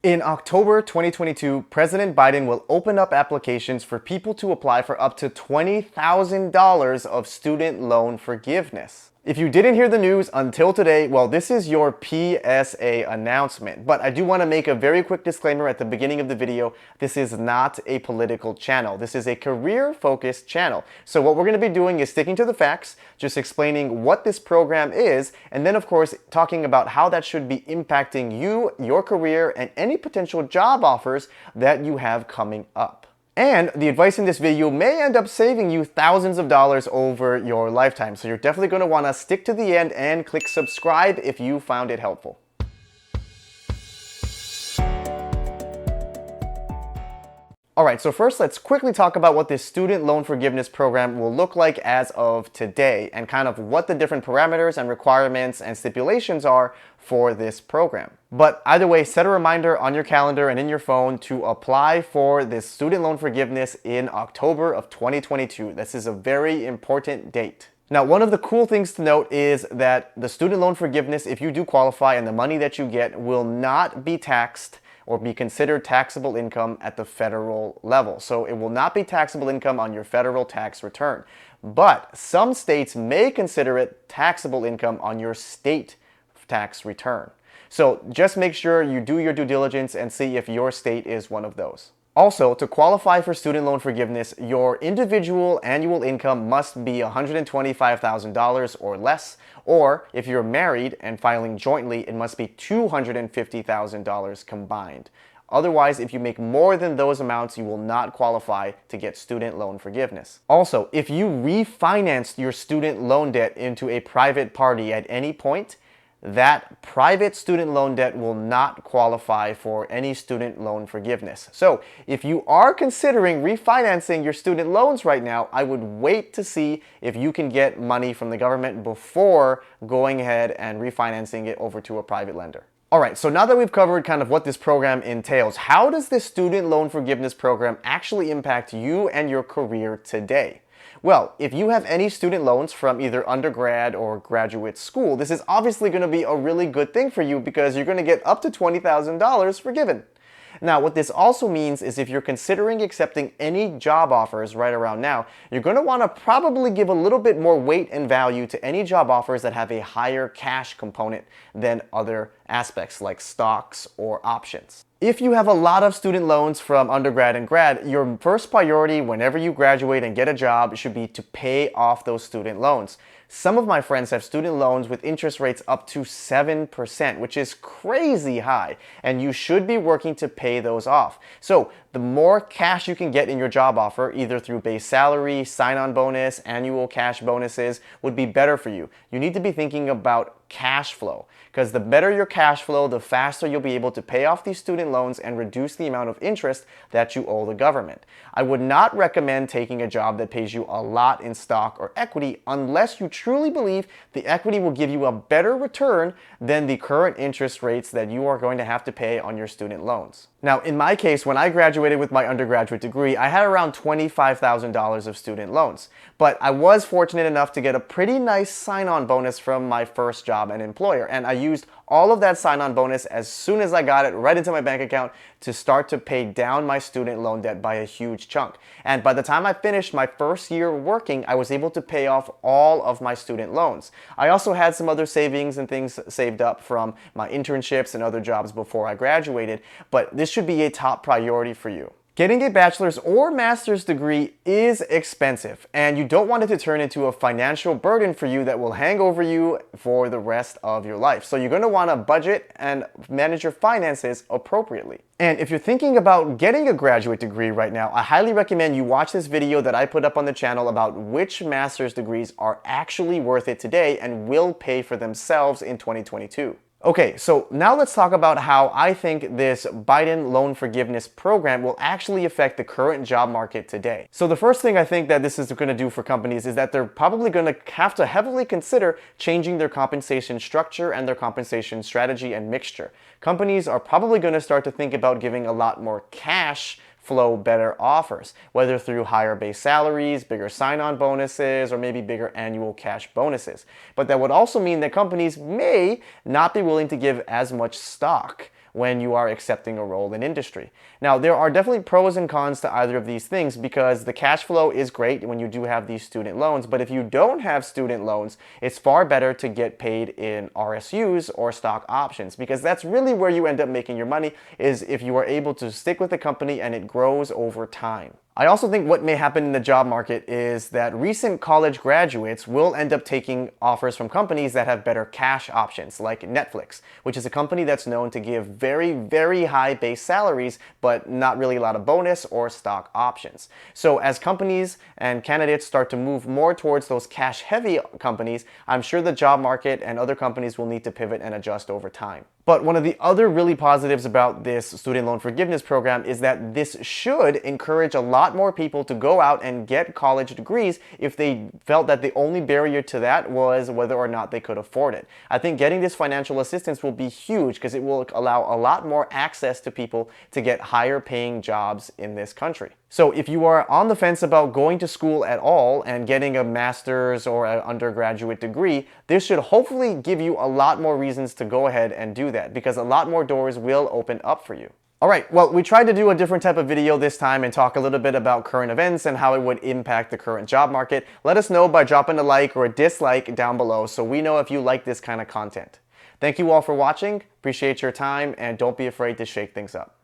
In October 2022, President Biden will open up applications for people to apply for up to $20,000 of student loan forgiveness. If you didn't hear the news until today, well, this is your PSA announcement. But I do want to make a very quick disclaimer at the beginning of the video. This is not a political channel. This is a career-focused channel. So what we're going to be doing is sticking to the facts, just explaining what this program is, and then of course talking about how that should be impacting you, your career, and any potential job offers that you have coming up. And the advice in this video may end up saving you thousands of dollars over your lifetime. So you're definitely going to want to stick to the end and click subscribe if you found it helpful. Alright, so first let's quickly talk about what this student loan forgiveness program will look like as of today and kind of what the different parameters and requirements and stipulations are for this program. But either way, set a reminder on your calendar and in your phone to apply for this student loan forgiveness in October of 2022. This is a very important date. Now, one of the cool things to note is that the student loan forgiveness, if you do qualify and the money that you get, will not be taxed or be considered taxable income at the federal level. So it will not be taxable income on your federal tax return. But some states may consider it taxable income on your state tax return. So just make sure you do your due diligence and see if your state is one of those. Also, to qualify for student loan forgiveness, your individual annual income must be $125,000 or less, or if you're married and filing jointly, it must be $250,000 combined. Otherwise, if you make more than those amounts, you will not qualify to get student loan forgiveness. Also, if you refinanced your student loan debt into a private party at any point, that private student loan debt will not qualify for any student loan forgiveness. So if you are considering refinancing your student loans right now, I would wait to see if you can get money from the government before going ahead and refinancing it over to a private lender. Alright, so now that we've covered kind of what this program entails, how does this student loan forgiveness program actually impact you and your career today? Well, if you have any student loans from either undergrad or graduate school, this is obviously going to be a really good thing for you because you're going to get up to $20,000 forgiven. Now, what this also means is if you're considering accepting any job offers right around now, you're going to want to probably give a little bit more weight and value to any job offers that have a higher cash component than other aspects like stocks or options. If you have a lot of student loans from undergrad and grad, your first priority whenever you graduate and get a job should be to pay off those student loans. Some of my friends have student loans with interest rates up to 7%, which is crazy high, and you should be working to pay those off. So the more cash you can get in your job offer, either through base salary, sign-on bonus, annual cash bonuses, would be better for you. You need to be thinking about cash flow, because the better your cash flow, the faster you'll be able to pay off these student loans and reduce the amount of interest that you owe the government. I would not recommend taking a job that pays you a lot in stock or equity unless you truly believe the equity will give you a better return than the current interest rates that you are going to have to pay on your student loans. Now, in my case, when I graduated with my undergraduate degree, I had around $25,000 of student loans. But I was fortunate enough to get a pretty nice sign-on bonus from my first job and employer. And I used all of that sign-on bonus as soon as I got it right into my bank account to start to pay down my student loan debt by a huge chunk. And by the time I finished my first year working, I was able to pay off all of my student loans. I also had some other savings and things saved up from my internships and other jobs before I graduated, but this should be a top priority for you. Getting a bachelor's or master's degree is expensive, and you don't want it to turn into a financial burden for you that will hang over you for the rest of your life. So you're going to want to budget and manage your finances appropriately. And if you're thinking about getting a graduate degree right now, I highly recommend you watch this video that I put up on the channel about which master's degrees are actually worth it today and will pay for themselves in 2022. Okay, so now let's talk about how I think this Biden loan forgiveness program will actually affect the current job market today. So the first thing I think that this is going to do for companies is that they're probably going to have to heavily consider changing their compensation structure and their compensation strategy and mixture. Companies are probably going to start to think about giving a lot more cash flow better offers, whether through higher base salaries, bigger sign-on bonuses, or maybe bigger annual cash bonuses. But that would also mean that companies may not be willing to give as much stock when you are accepting a role in industry. Now, there are definitely pros and cons to either of these things because the cash flow is great when you do have these student loans, but if you don't have student loans, it's far better to get paid in RSUs or stock options because that's really where you end up making your money, is if you are able to stick with the company and it grows over time. I also think what may happen in the job market is that recent college graduates will end up taking offers from companies that have better cash options, like Netflix, which is a company that's known to give very, very high base salaries, but not really a lot of bonus or stock options. So as companies and candidates start to move more towards those cash-heavy companies, I'm sure the job market and other companies will need to pivot and adjust over time. But one of the other really positives about this student loan forgiveness program is that this should encourage a lot more people to go out and get college degrees if they felt that the only barrier to that was whether or not they could afford it. I think getting this financial assistance will be huge because it will allow a lot more access to people to get higher paying jobs in this country. So if you are on the fence about going to school at all and getting a master's or an undergraduate degree, this should hopefully give you a lot more reasons to go ahead and do that because a lot more doors will open up for you. Alright, well, we tried to do a different type of video this time and talk a little bit about current events and how it would impact the current job market. Let us know by dropping a like or a dislike down below so we know if you like this kind of content. Thank you all for watching, appreciate your time, and don't be afraid to shake things up.